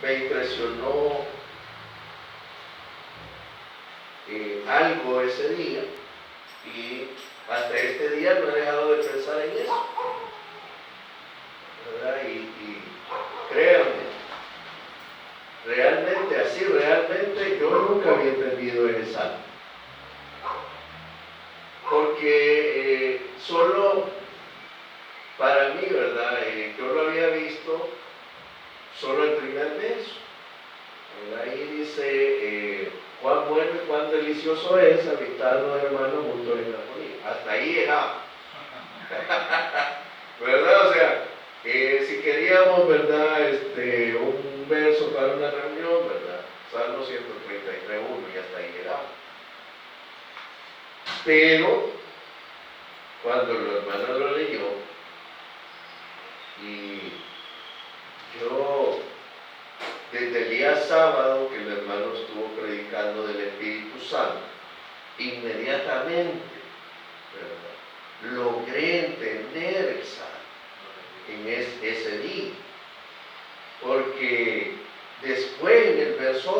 me impresionó algo ese día y hasta este día no he dejado de pensar en eso, ¿verdad? Y créanme, realmente yo nunca había entendido ese salmo, porque solo para mí, ¿verdad? Yo lo había visto solo el primer verso. Ahí dice, cuán bueno y cuán delicioso es habitar los hermanos juntos en armonía. Hasta ahí llegaba. ¿Verdad? O sea, si queríamos, ¿verdad? Un verso para una reunión, ¿verdad? Salmo 133:1 y hasta ahí llegaba. Pero, cuando el hermano lo leyó, y yo, desde el día sábado que el hermano estuvo predicando del Espíritu Santo, inmediatamente, ¿verdad?, logré entender el salmo en ese día. Porque después en el verso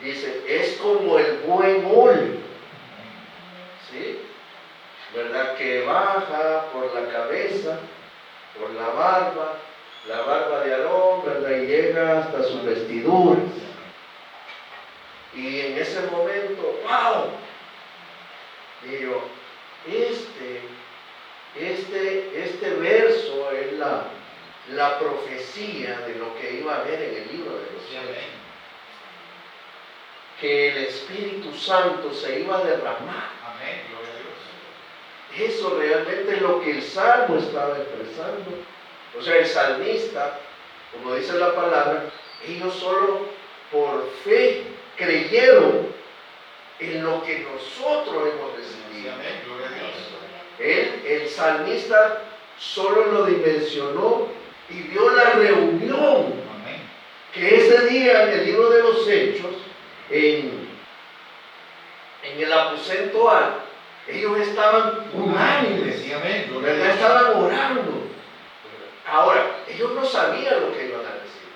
2 dice, es como el buen óleo, ¿sí? ¿Verdad? Que baja por la cabeza, por la barba de Aarón, ¿verdad? Y llega hasta sus vestiduras. Y en ese momento, ¡wow! Digo, este verso es la profecía de lo que iba a haber en el libro de los Hechos. Que el Espíritu Santo se iba a derramar. Amén, gloria a Dios. Eso realmente es lo que el Salmo estaba expresando. O sea, el salmista, como dice la palabra, ellos solo por fe creyeron en lo que nosotros hemos recibido. Amén, gloria a Dios. El salmista solo lo dimensionó y vio la reunión. Amén. Que ese día en el libro de los Hechos, en el aposento alto, ellos estaban unánimes, ¿verdad? Estaban orando. Ahora, ellos no sabían lo que iban a decir,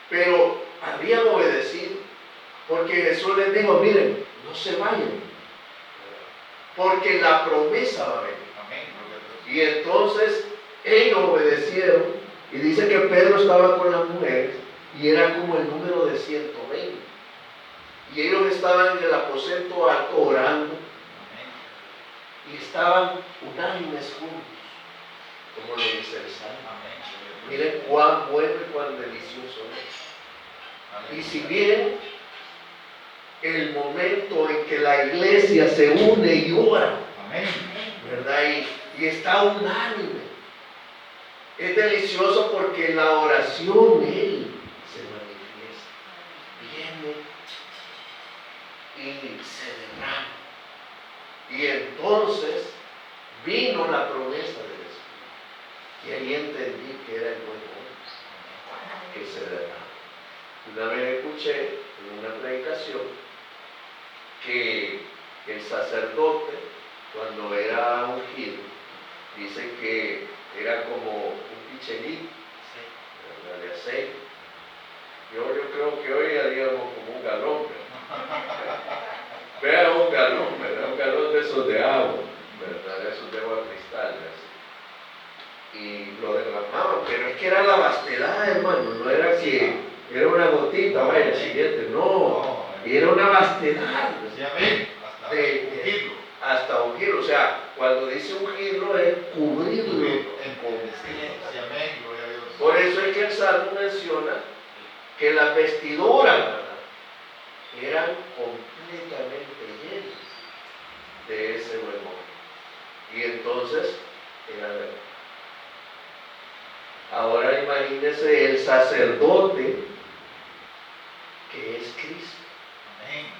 pero habían obedecido, porque Jesús les dijo, miren, no se vayan, porque la promesa va a venir. Y entonces ellos obedecieron, y dice que Pedro estaba con las mujeres, y era como el número de 120. Y ellos estaban en el aposento alto orando, y estaban unánimes juntos, como lo dice el Salmo. Miren cuán bueno y cuán delicioso es. Y si bien el momento en que la iglesia se une y ora, ¿verdad? Y está unánime, es delicioso porque en la oración Él se manifiesta, viene y se derrama. Y entonces vino la promesa del Espíritu. Y ahí entendí que era el buen hombre que se derrama. Una vez escuché en una predicación que el sacerdote, cuando era ungido, dice que era como un pichelito de aceite. Yo creo que hoy haríamos como un galón, vean un galón, ¿verdad? Un galón de esos de agua, ¿verdad? De esos de agua cristal, así. Y lo derramaban, pero es que era la vastedad, hermano, no era que era una gotita, vaya, siguiente, no, era una vastedad. Hasta ungirlo, o sea, cuando dice ungirlo es cubrirlo con vestiduras. Por eso es que el Salmo menciona que las vestiduras, ¿verdad?, eran completamente llenas de ese buen hombre. Y entonces era verdad. Ahora imagínese el sacerdote que es Cristo,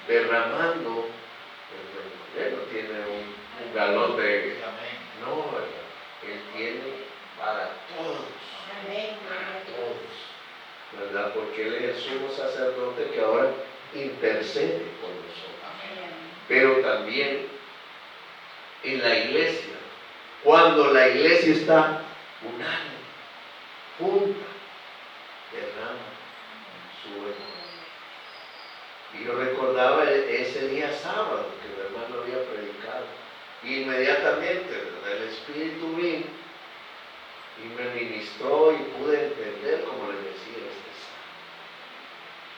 derramando. Él no tiene un galón de... No, ¿verdad? Él tiene para todos. Para todos. ¿Verdad? Porque Él es el sumo sacerdote que ahora intercede por nosotros. Pero también en la iglesia, cuando la iglesia está unánime, junta, derrama Y yo recordaba ese día sábado que el hermano había predicado. Y inmediatamente, ¿verdad?, el Espíritu vino y me ministró y pude entender, como les decía, este salmo.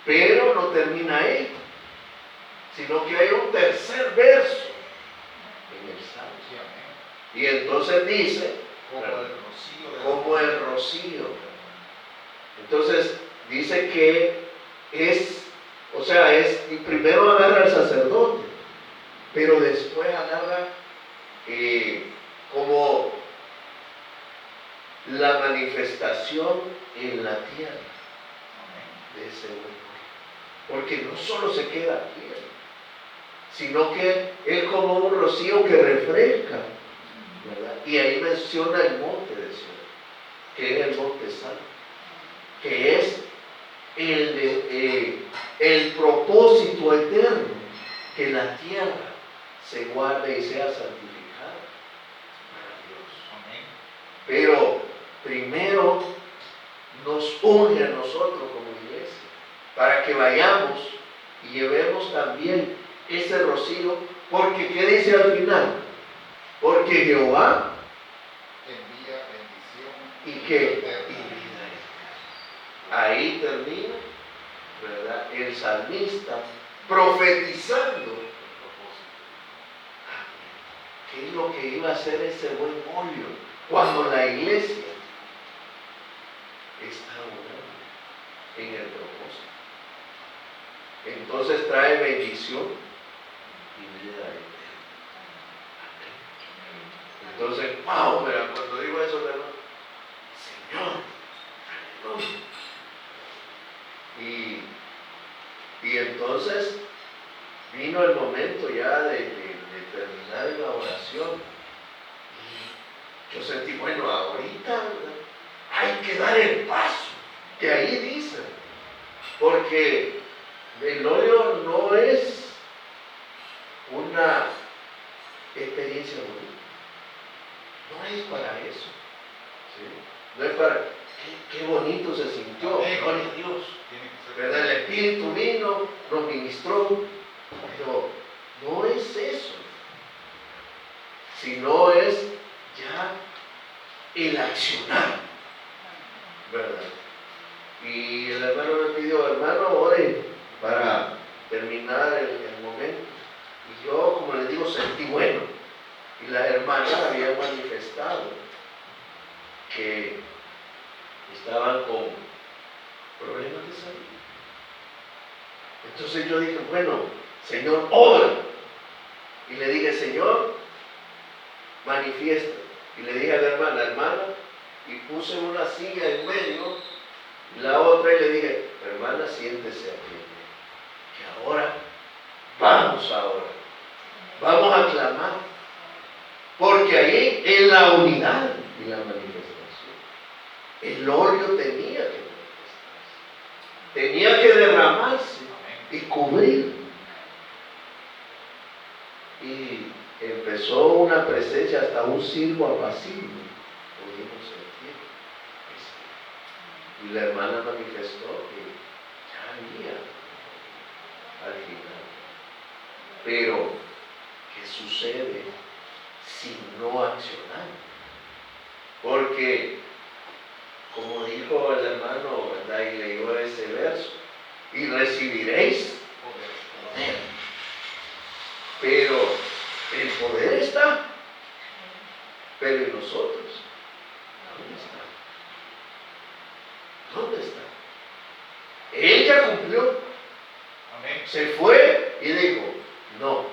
Pero no termina ahí, sino que hay un tercer verso en el salmo. Y entonces dice, como el rocío. Entonces dice que primero agarra al sacerdote, pero después agarra como la manifestación en la tierra de ese hombre. Porque no solo se queda aquí, sino que es como un rocío que refresca, ¿verdad? Y ahí menciona el monte de Sion, que es el monte santo, que es el propósito eterno, que la tierra se guarde y sea santificada para Dios. Amén. Pero primero nos une a nosotros como iglesia, para que vayamos y llevemos también ese rocío, porque ¿qué dice al final? Porque Jehová envía bendición y que y vida eterna. Ahí termina, ¿verdad?, el salmista profetizando qué es lo que iba a hacer ese buen óleo cuando la iglesia está orando en el propósito. Entonces trae bendición y vida eterna. Entonces, wow, mira, cuando digo eso, hermano, Señor, aleluya. Y entonces vino el momento ya de terminar la oración. Y yo sentí, bueno, ahorita, ¿verdad?, hay que dar el paso, que ahí dice, porque el óleo no es una experiencia bonita, no es para eso, ¿sí? No es para, qué bonito se sintió, gloria a Dios, ¿verdad? El Espíritu vino, nos ministró, pero no es eso, sino es ya el accionar, ¿verdad? Y el hermano me pidió, hermano, ore para terminar el momento. Y yo, como les digo, sentí bueno. Y las hermanas habían manifestado que estaban con problemas de salud. Entonces yo dije, bueno, Señor, obra. Y le dije, Señor, manifiesta. Y le dije a la hermana, y puse una silla en medio, y la otra, y le dije, hermana, siéntese aquí, que ahora vamos a orar, vamos a clamar, porque ahí en la unidad y la manifestación, el óleo tenía que manifestarse, tenía que derramarse y cubrir. Y empezó una presencia, hasta un silbo apacible pudimos sentir. Y la hermana manifestó que ya había al final. Pero, ¿qué sucede si no accionamos? Porque, como dijo el hermano, ¿verdad?, y leyó ese verso, y recibiréis poder. Pero el poder está, pero en nosotros, ¿dónde está? Él ya cumplió. Amén. Se fue y dijo, no,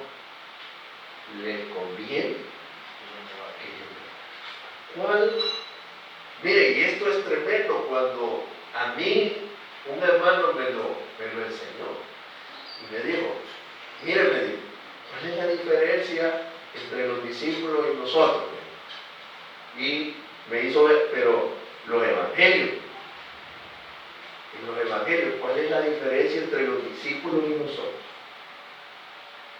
le conviene que yo me vaya. ¿Cuál? Mire, y esto es tremendo, cuando a mí un hermano me lo enseñó y me dijo, mire, me dijo, ¿cuál es la diferencia entre los discípulos y nosotros? Y me hizo ver, pero los evangelios, ¿cuál es la diferencia entre los discípulos y nosotros?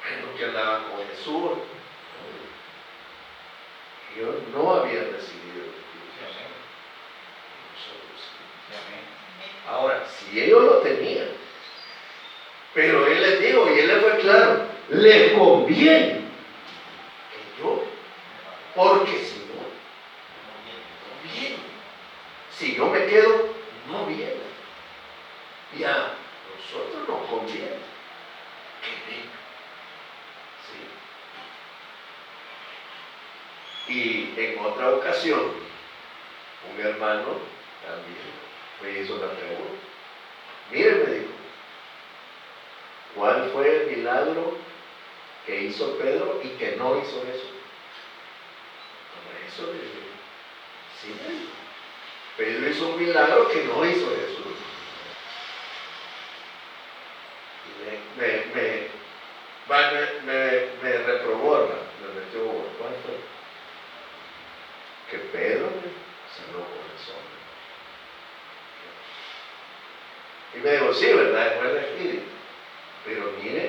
Bueno, que andaban con Jesús. Ellos no habían recibido el Espíritu Santo. Nosotros sí. Ahora, si ellos lo tenían, Pero él les dijo, y él le fue claro, les conviene que yo, porque si no, no viene. Si yo me quedo, no viene. Y a nosotros nos conviene que venga. ¿Sí? Y en otra ocasión, un hermano también me hizo una pregunta. Mire, me dijo, ¿cuál fue el milagro que hizo Pedro y que no hizo eso? Por eso le dije, sí, me dijo. Pedro hizo un milagro que no hizo Jesús. Y me reprobó, me metió, ¿cuál fue? Que Pedro sanó con el sol. Y me dijo, sí, ¿verdad? Fue el Espíritu. Pero mire,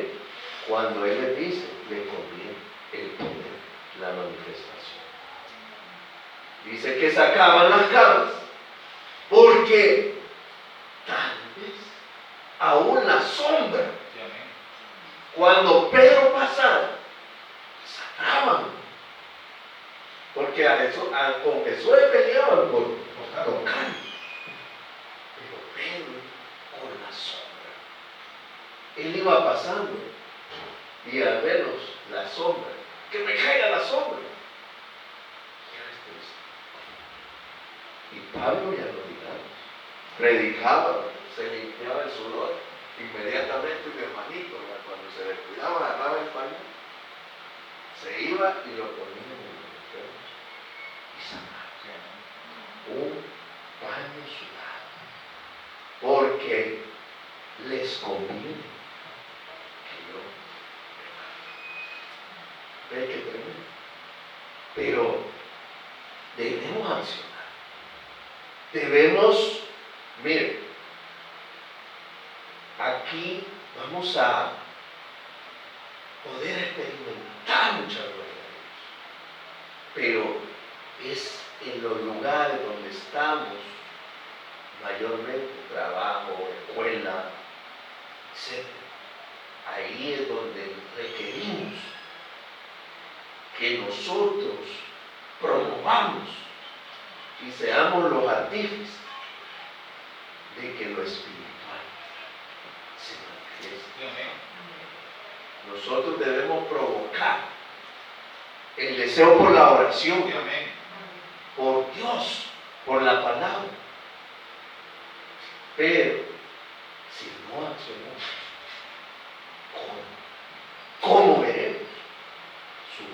cuando Él le dice, le conviene el poder, la manifestación. Dice que sacaban las camas porque tal vez aún la sombra, cuando Pedro pasaba, sanaban. Porque con Jesús le peleaban por tocar. Pero Pedro con la sombra. Él iba pasando y al menos la sombra, que me caiga la sombra. Y Pablo ya lo digamos, predicaba, se limpiaba el sudor, inmediatamente mi hermanito, cuando se descuidaba, agarraba el paño, se iba y lo ponía en el enfermo y sanaba. Un paño sudado, porque les conviene que yo me vea. ¿Ve qué tremendo? Pero debemos accionar. Debemos, miren, aquí vamos a poder experimentar mucha gloria de Dios, pero es en los lugares donde estamos, mayormente trabajo, escuela, etc. Ahí es donde requerimos que nosotros promovamos y seamos los artífices de que lo espiritual se manifieste. Nosotros debemos provocar el deseo por la oración, por Dios, por la palabra. Pero si no accionamos, ¿cómo veremos su luz?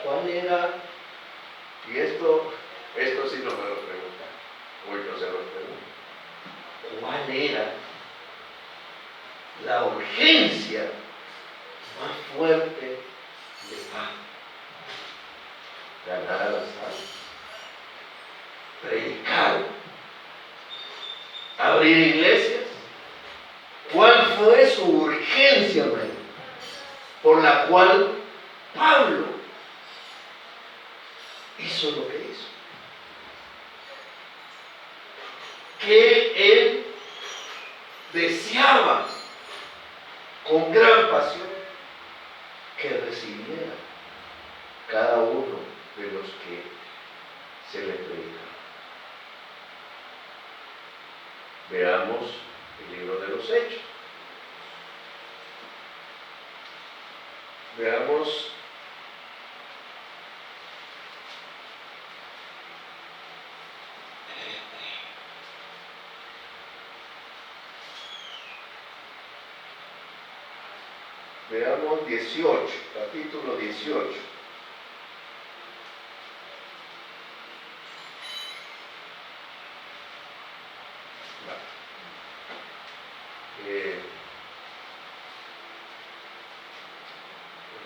¿Cuál era? Y esto sí no me lo preguntan, hoy no se lo pregunto. ¿Cuál era la urgencia más fuerte de Pablo? Ganar a las almas, predicar, abrir iglesias. ¿Cuál fue su urgencia, hermano? Por la cual Pablo hizo lo que hizo. Que él deseaba con gran pasión que recibiera cada uno de los que se le predicaba. Veamos el libro de los Hechos. Veamos Veamos 18, capítulo 18.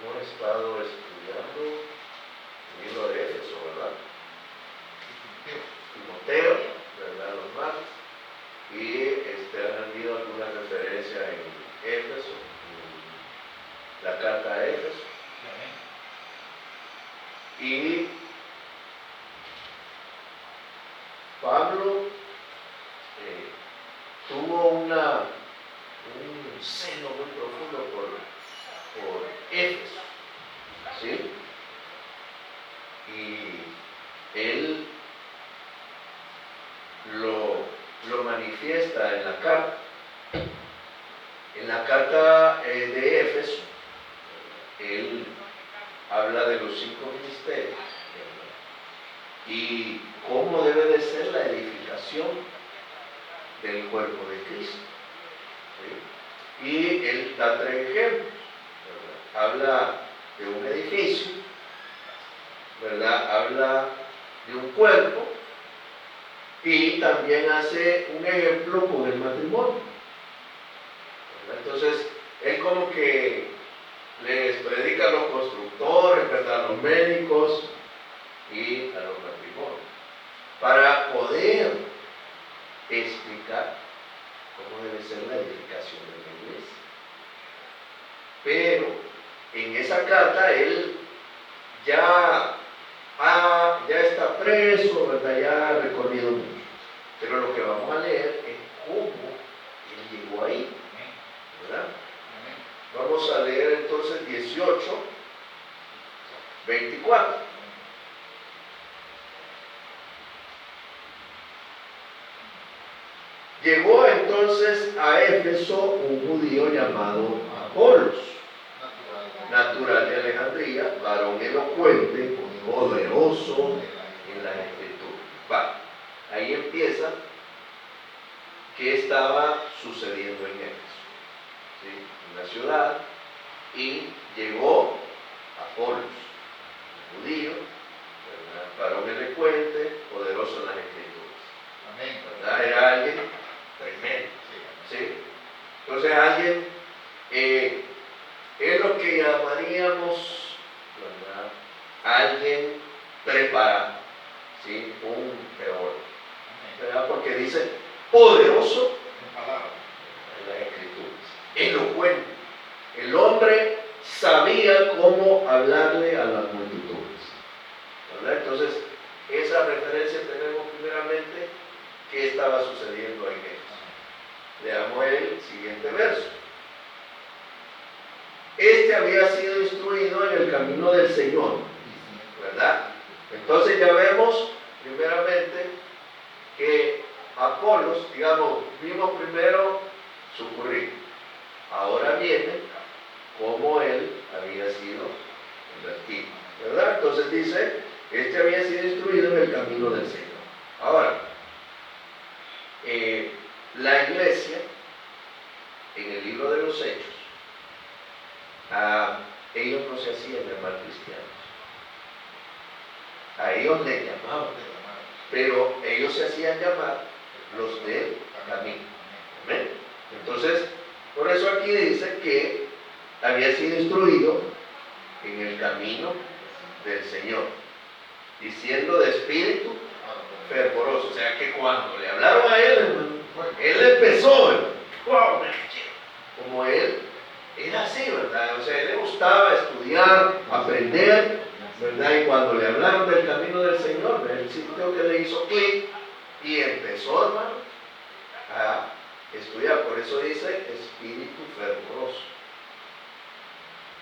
Hemos estado estudiando el libro de Éfeso, ¿verdad? Timoteo, ¿verdad? Los martes. Y han habido algunas referencias en Éfeso, en la carta a Éfeso. Y Pablo tuvo un lo manifiesta en la carta. En la carta de Éfeso, él habla de los 5 ministerios, ¿verdad? Y cómo debe de ser la edificación del cuerpo de Cristo, ¿sí? Y él da 3 ejemplos, ¿verdad? Habla de un edificio, ¿verdad? Habla de un cuerpo y también hace un ejemplo con el matrimonio, ¿verdad? Entonces, él como que les predica a los constructores, ¿verdad? A los médicos y a los matrimonios, para poder explicar cómo debe ser la edificación de la iglesia. Pero en esa carta él ya está preso, ¿verdad? Ya ha recorrido mucho. Pero lo que vamos a leer es cómo él llegó ahí, ¿verdad? Vamos a leer entonces 18, 24. Llegó entonces a Éfeso un judío llamado Apolos, natural de Alejandría, varón elocuente, poderoso en la escritura. Va, ahí empieza qué estaba sucediendo en Éfeso, ¿sí? En la ciudad, y llegó Apolos, judío, ¿verdad? Varón elocuente, poderoso en las escrituras. Amén. ¿Verdad? Era alguien tremendo, ¿sí? Entonces alguien es lo que llamaríamos, ¿verdad? Alguien preparado, ¿sí? Un teólogo, ¿verdad? Porque dice poderoso en las escrituras, elocuente. El hombre sabía cómo hablarle a las multitudes, ¿verdad? Entonces, esa referencia tenemos primeramente qué estaba sucediendo en Éfeso. Leamos el siguiente verso. Este había sido instruido en el camino del Señor, ¿verdad? Entonces ya vemos primeramente que Apolos, digamos, vimos primero su currículum. Ahora viene cómo él había sido convertido, ¿verdad? Entonces dice, este había sido instruido en el camino del Señor. Ahora, la iglesia, en el libro de los Hechos, ellos no se hacían llamar cristianos. A ellos les llamaban, pero ellos se hacían llamar los del camino. ¿Amén? Entonces, por eso aquí dice que había sido instruido en el camino del Señor, diciendo de espíritu fervoroso. O sea que cuando le hablaron a él, hermano, él empezó, wow, como él era así, ¿verdad? O sea, él le gustaba estudiar, aprender, ¿verdad? Y cuando le hablaron del camino del Señor, el sitio que le hizo clic y empezó, hermano, a estudiar. Por eso dice espíritu fervoroso.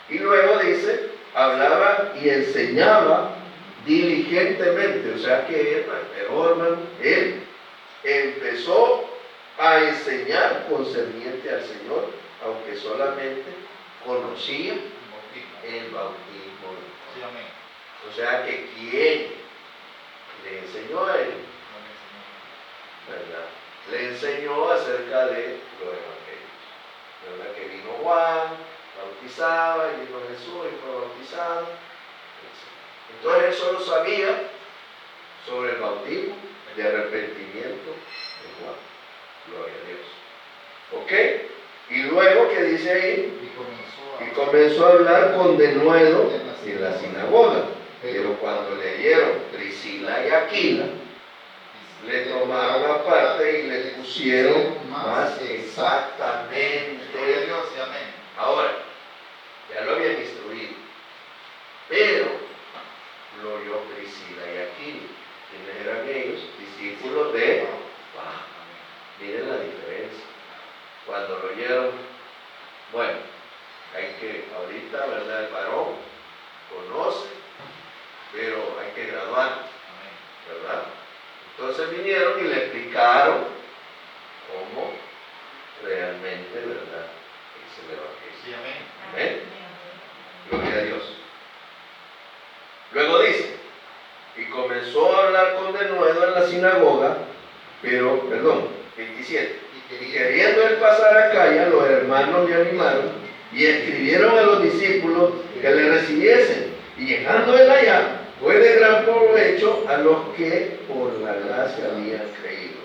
Y luego dice, hablaba y enseñaba diligentemente. O sea que él, pero hermano, él empezó a enseñar concerniente al Señor, aunque solamente conocía el bautismo. O sea que quien le enseñó a él, ¿verdad? Le enseñó acerca de los evangelios, ¿verdad? Que vino Juan, bautizaba, y vino Jesús y fue bautizado. Entonces él solo sabía sobre el bautismo de arrepentimiento de Juan. Gloria a Dios. ¿Ok? Y luego que dice ahí, y comenzó a hablar con denuedo en la sinagoga. Pero cuando leyeron Priscila y Aquila, le tomaron aparte y le pusieron más exactamente. Ahora, ya lo habían instruido, pero lo oyó Priscila y Aquila. ¿Quiénes eran ellos? Discípulos de Juan. Miren la diferencia. Cuando lo oyeron, bueno, hay que, ahorita, ¿verdad? El varón conoce, pero hay que graduar, ¿verdad? Entonces vinieron y le explicaron perdón, 27. Y Y queriendo él pasar a Acaya, los hermanos le animaron y escribieron a los discípulos que le recibiesen. Y llegando él allá, fue de gran provecho a los que por la gracia habían creído.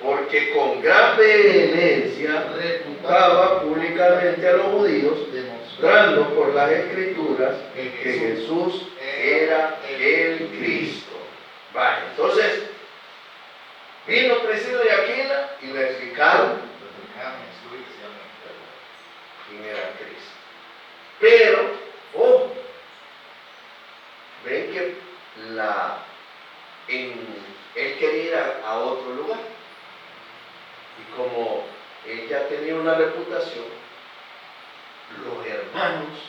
Porque con gran vehemencia refutaba públicamente a los judíos, demostrando por las escrituras que Jesús era el Cristo. Vale, entonces, vino Priscila y Aquila y le explicaron quién era Cristo. Pero, ven que él quería ir a otro lugar. Y como él ya tenía una reputación, los hermanos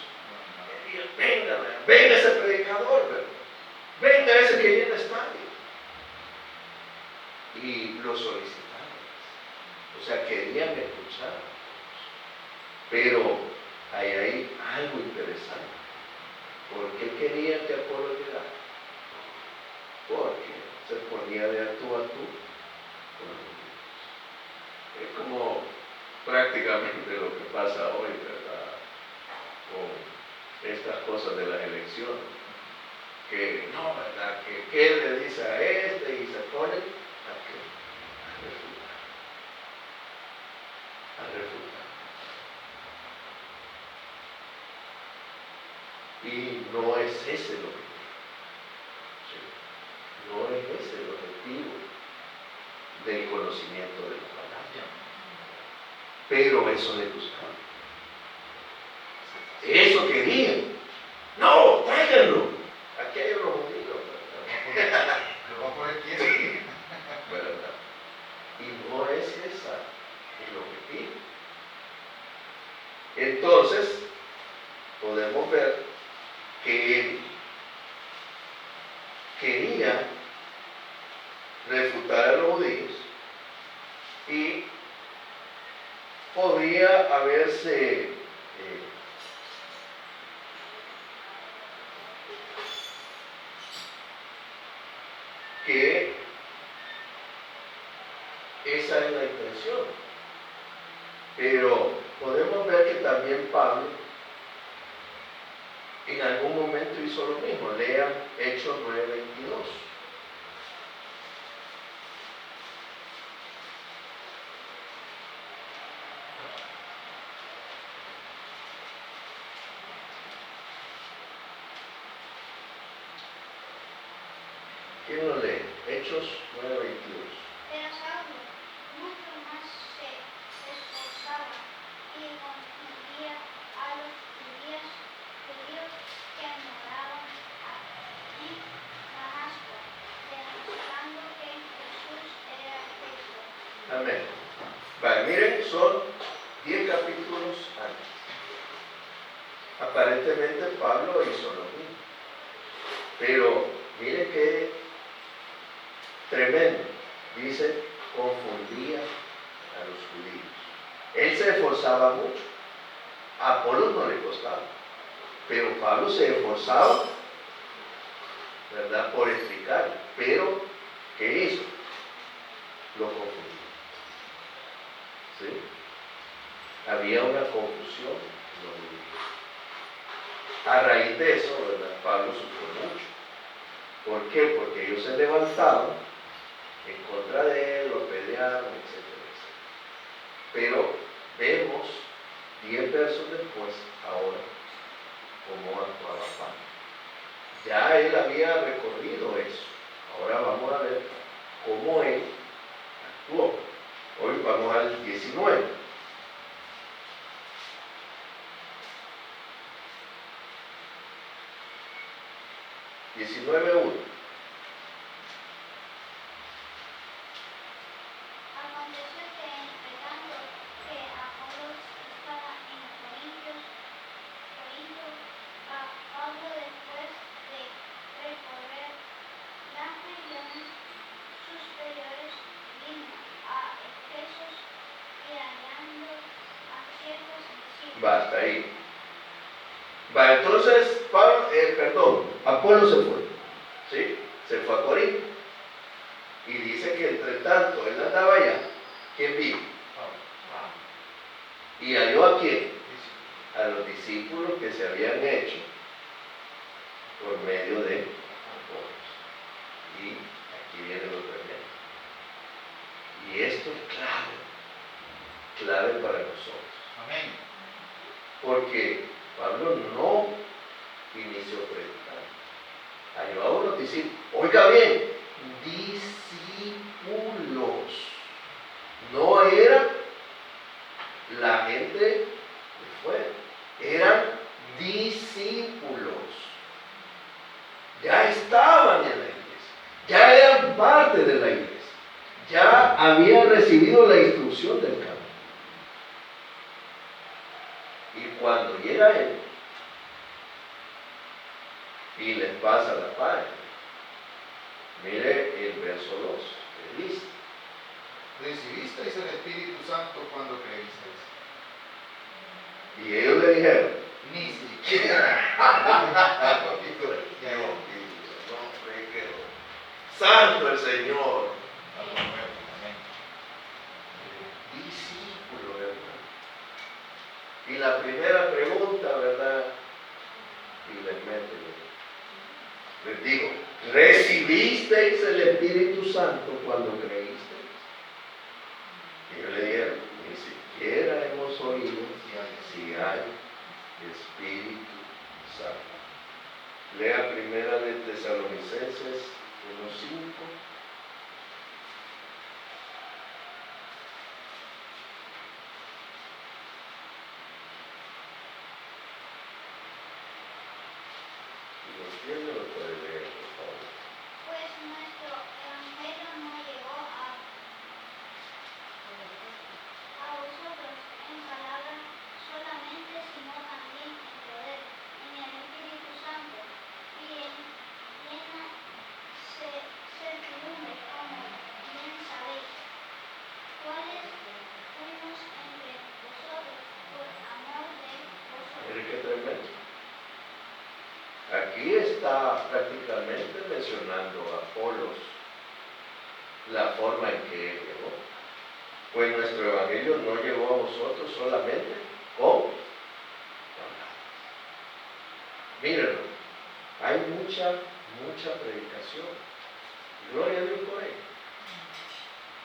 decían, venga ese predicador, ¿verdad? Venga ese que llena estadio. Y lo solicitaban. O sea, querían escuchar. Pero hay algo interesante. ¿Por qué querían que Apolo llegara? Porque se ponía de tú a tú con los judíos. Es como prácticamente lo que pasa hoy, ¿verdad? Con estas cosas de las elecciones. Que no, ¿verdad? Que él le dice a este y se pone a refutar. Y no es ese el objetivo. ¿Sí? No es ese el objetivo del conocimiento de la palabra. Pero eso le gustaba. Eso querían. No, tráiganlo. Aquí hay unos judíos, ¿verdad? Lo voy a poner quieto. ¿Verdad? Y no es esa el objetivo. Entonces, podemos ver que él quería refutar a los judíos y podría haberse que esa es la intención, pero podemos ver que también Pablo en algún momento hizo lo mismo. Lean Hechos 9:22. ¿Quién lo lee? Hechos 9:22. Pero Saulo mucho más se esforzaba y confundía a los judíos que moraban en Damasco, demostrando que Jesús era Cristo. Amén. Vale, miren, son 10 capítulos antes. Aparentemente Pablo hizo lo mismo. Pero miren que tremendo. Dice, confundía a los judíos. Él se esforzaba mucho. A Apolo no le costaba. Pero Pablo se esforzaba, ¿verdad?, por explicar. Pero, ¿qué hizo? Lo confundió. ¿Sí? Había una confusión en los judíos. A raíz de eso, ¿verdad?, Pablo sufrió mucho. ¿Por qué? Porque ellos se levantaban en contra de él, lo pelearon, etcétera, etcétera. Pero vemos 10 versos después, ahora, cómo actuaba Pablo. Ya él había recorrido eso. Ahora vamos a ver cómo él actuó. Hoy vamos al 19. Aconteció que entregando que Apolos estaba en Corinto, Pablo después de recorrer las regiones superiores vino a Efeso y hallando a ciertos discípulos. Basta ahí. Va, entonces, Apolo se fue. ¿Sí? Se fue a Corinto. Y dice que entre tanto él andaba allá, ¿quién vio? ¿Y halló a quién? A los discípulos que se habían hecho por medio de Apolos. Y aquí viene lo tremendo. Y esto es clave para nosotros. Amén. Porque Pablo no inició predicando. Halló a unos discípulos. Oiga bien, discípulos. No era la gente de fuera, eran discípulos. Ya estaban en la iglesia, ya eran parte de la iglesia, ya habían recibido la instrucción del camino. Y cuando llega él y les pasa la página, mire el verso 2, que dice: Recibisteis el Espíritu Santo cuando creísteis. y ellos le dijeron, Ni siquiera. santo el Señor. Algo nuevo. Amén. Discípulo, ¿verdad? Y la primera pregunta, ¿verdad? Y les digo, ¿recibisteis el Espíritu Santo cuando creísteis? Y ellos le dijeron, ni siquiera hemos oído si hay Espíritu Santo. Lea primera de Tesalonicenses 1:5. Si lo tiene, lo puede leer, por favor. Pues nuestro evangelio no llegó a vosotros en palabra solamente, sino también en poder, en el Espíritu Santo y en plena certidumbre, como bien sabéis, cuáles fuimos entre vosotros por amor de vosotros. Mire qué tremendo. Aquí está prácticamente mencionando a Apolos, la forma en que él llegó. Pues nuestro evangelio no llegó a vosotros solamente con palabras. Mírenlo, hay mucha predicación. Gloria a Dios por ello.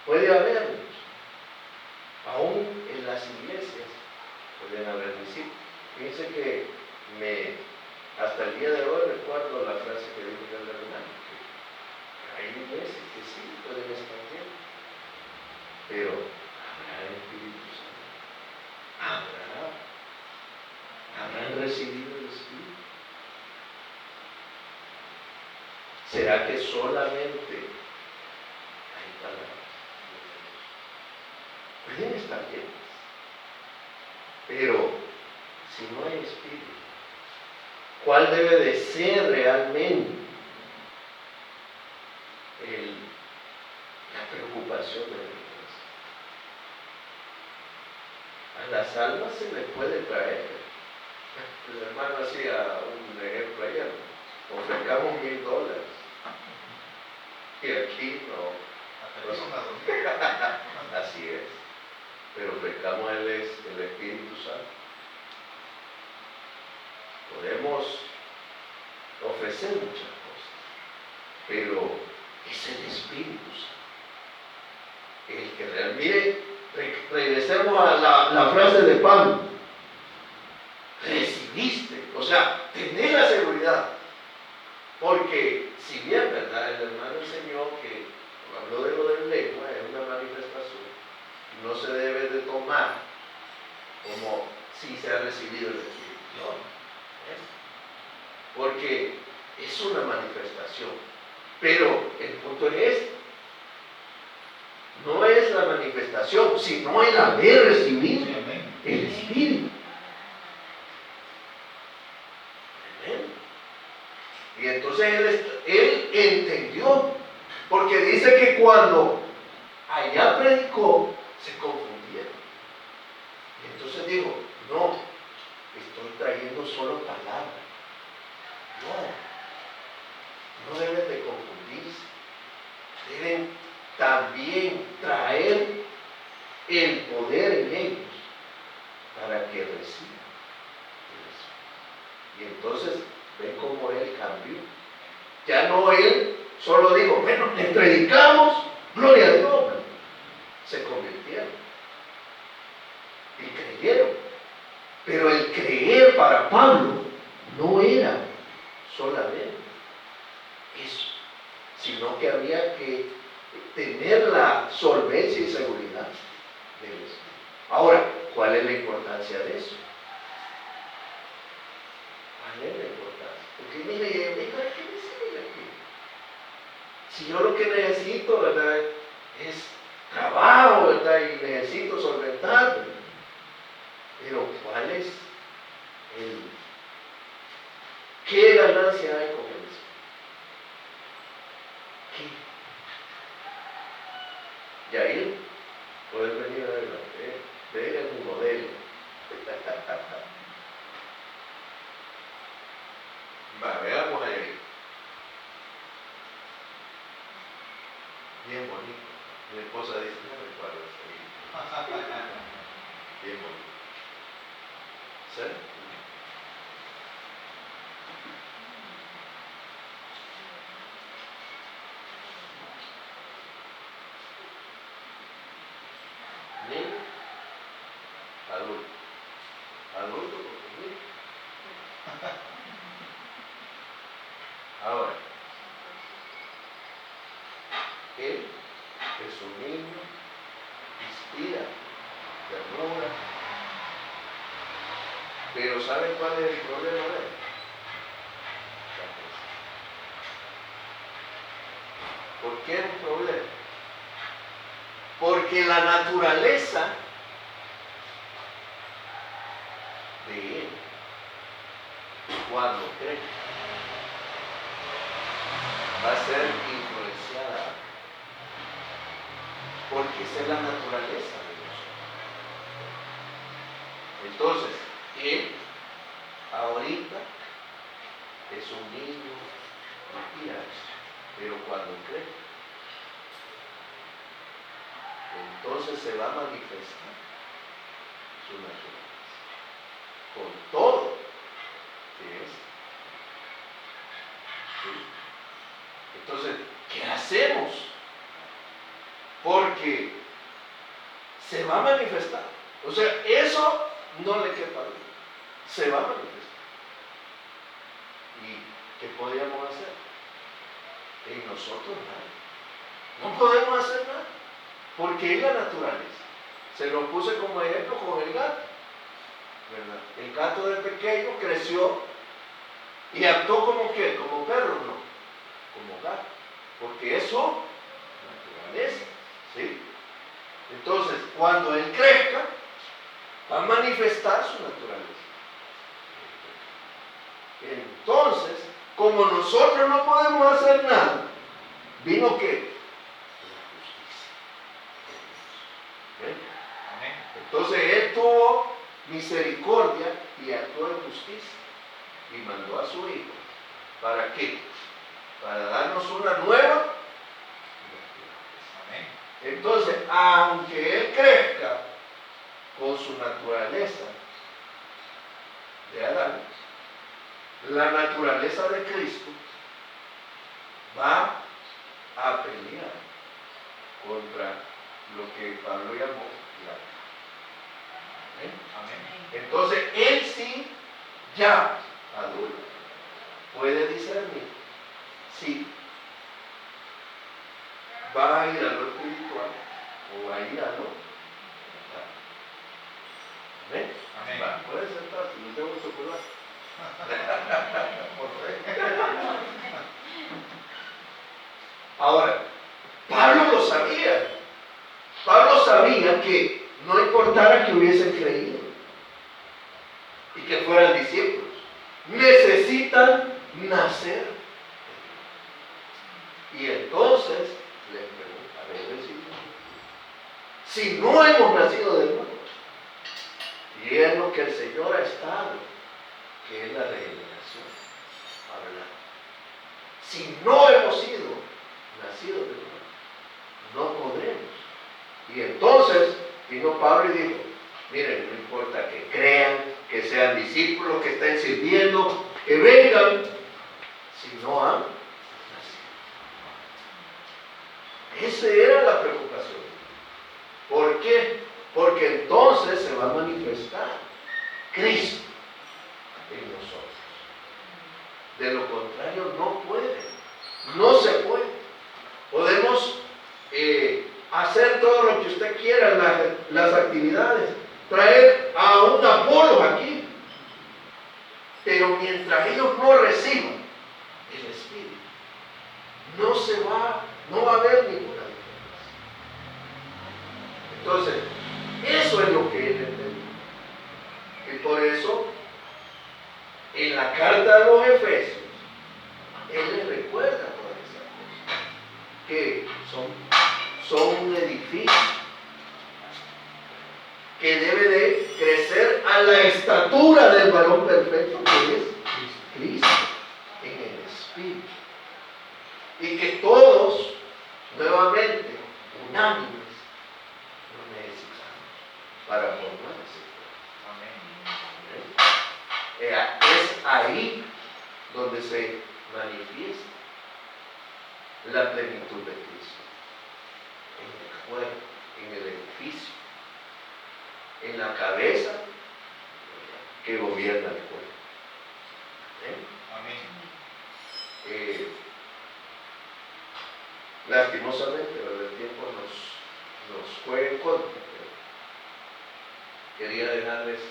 Puede haber mucho. Aún en las iglesias pueden haber discípulos. Fíjense que hasta el día de hoy recuerdo la frase que dijo el hermano, que hay iglesias que sí pueden estar bien, pero habrá el Espíritu Santo, habrán recibido el Espíritu. ¿Será que solamente hay palabras? Pueden estar bien, pero si no hay Espíritu, ¿cuál debe de ser realmente la preocupación de la iglesia? A las almas se les puede traer. El hermano hacía un ejemplo ayer: ofrecamos $1,000 y aquí no. Así es, pero ofrecamos el Espíritu Santo. Podemos ofrecer muchas cosas, pero es el Espíritu Santo el que realmente. Mire, regresemos a la frase de Pablo: recibiste, o sea, tenés la seguridad, porque si bien, ¿verdad?, el hermano enseñó que habló de lo del lengua, es una manifestación, no se debe de tomar como si se ha recibido el Espíritu, no. Porque es una manifestación, pero el punto es este: no es la manifestación, sino el haber recibido el Espíritu. Amén. Y entonces él entendió, porque dice que cuando allá predicó, se confundieron. Y entonces dijo: no, estoy trayendo solo palabras. No deben de confundirse. Deben también también traer el poder en ellos para que reciban eso. Y entonces ven cómo él cambió. Ya no él solo dijo, bueno, le predicamos, gloria a Dios. Se convirtieron y creyeron. Pero el creer para Pablo no era solamente eso, sino que había que tener la solvencia y seguridad de eso. Ahora, ¿cuál es la importancia de eso? ¿Cuál es la importancia? Porque mire, ¿para qué me sirve aquí? Si yo lo que necesito, ¿verdad?, es trabajo, ¿verdad?, y necesito solventar. Pero ¿cuál es qué ganancia hay con eso? ¿Qué? Yair, puedes venir adelante. Eres un modelo. Va, veamos a Yair. Bien bonito. Mi esposa dice, no recuerdo ese. Bien bonito. ¿Sí? Niño, adulto. Adulto porque niño. Ahora, él es un niño, inspira ternura, pero ¿saben cuál es el problema de él? ¿Por qué es un problema? Porque la naturaleza de él, cuando cree, va a ser influenciada, porque esa es la naturaleza de nosotros. Entonces, él ahorita es un niño, mira, pero cuando cree, entonces se va a manifestar su naturaleza, con todo que es. ¿Sí? Entonces, ¿qué hacemos? Porque se va a manifestar. O sea, eso no le quepa duda. Se va a manifestar. ¿Y qué podríamos hacer? En nosotros nada. No podemos hacer nada. Porque es la naturaleza. Se lo puse como ejemplo con el gato. ¿Verdad? El gato de pequeño creció y actuó como ¿qué? Como perro, no. Como gato. Porque es su naturaleza. ¿Sí? Entonces, cuando él crezca, va a manifestar su naturaleza. Entonces, como nosotros no podemos hacer nada, ¿vino qué? La justicia. ¿Ven? Entonces, él tuvo misericordia y actuó en justicia. Y mandó a su hijo. ¿Para qué? Para darnos una nueva. Entonces, aunque él crezca con su naturaleza de Adán, la naturaleza de Cristo va a pelear contra lo que Pablo llamó la carne. Amén. Entonces, él sí, ya adulto, puede discernir si va a ir a lo espiritual o va a ir a lo natural. ¿Amén? Amén. Va, puede sentarse, no tengo chocolate. Ahora, Pablo lo sabía. Pablo sabía que no importara que hubiesen creído y que fueran discípulos, necesitan nacer. Y entonces les pregunta, a ver, si no hemos nacido de nuevo, y es lo que el Señor ha estado, que es la regeneración, hablando. Si no hemos sido nacidos de nuevo, no podremos Y entonces vino Pablo y dijo, miren, no importa que crean, que sean discípulos, que estén sirviendo, que vengan, si no han nacido. Esa era la preocupación. ¿Por qué? Porque entonces se va a manifestar Cristo en nosotros. De lo contrario no puede, no se puede. Podemos hacer todo lo que usted quiera, las actividades, traer a un Apolo aquí, pero mientras ellos no reciban el Espíritu, no va a haber ninguna diferencia. Entonces, eso es lo que él entendió. Y por eso, en la carta de los Efesios, él les recuerda todas esas cosas, que son un edificio que debe de crecer a la estatura del varón perfecto que es Cristo en el Espíritu. Y que todos, nuevamente, unánimes, lo necesitamos para formar ese cuerpo. Es ahí donde se manifiesta la plenitud de Cristo. En el cuerpo, en el edificio, en la cabeza que gobierna el cuerpo. Amén. Lastimosamente, el tiempo nos juega en contra. Quería dejarles,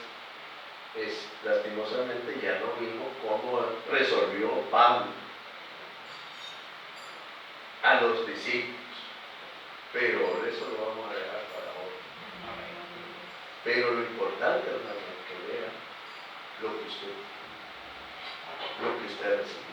lastimosamente ya no vimos cómo resolvió Pablo a los discípulos, pero eso lo vamos a dejar para hoy. Pero lo importante, hermano, es que vea lo que usted recibe.